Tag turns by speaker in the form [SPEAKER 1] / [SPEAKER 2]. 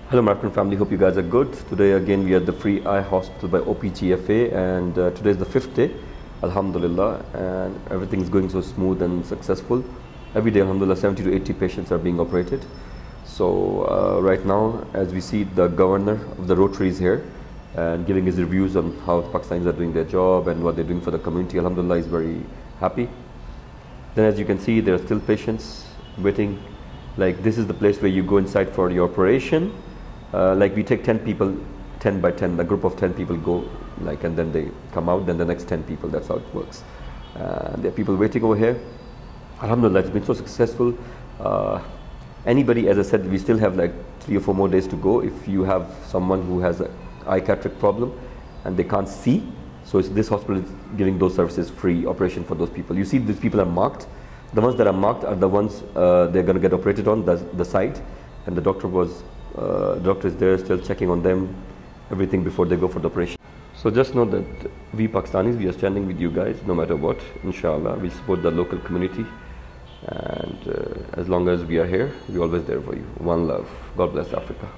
[SPEAKER 1] Hello Martin family, hope you guys are good. Today again we are at the free eye hospital by OPGFA and today is the 5th day, Alhamdulillah, and everything is going so smooth and successful. Every day Alhamdulillah 70 to 80 patients are being operated. So right now as we see the governor of the Rotaries here and giving his reviews on how Pakistanis are doing their job and what they're doing for the community, Alhamdulillah, is very happy. Then as you can see there are still patients waiting. Like this is the place where you go inside for your operation. Like we take 10 people, 10 by 10, a group of 10 people go, like, and then they come out, then the next 10 people, that's how it works. There are people waiting over here. Alhamdulillah, it's been so successful. Anybody, as I said, we still have like 3 or 4 more days to go. If you have someone who has an eye cataract problem and they can't see, so this hospital is giving those services, free operation for those people. You see these people are marked. The ones that are marked are the ones they're going to get operated on, the site, and the doctor is there still checking on them, everything before they go for the operation. So just know that we Pakistanis, we are standing with you guys no matter what. Inshallah, we support the local community, and as long as we are here, we're always there for you. One love. God bless Africa.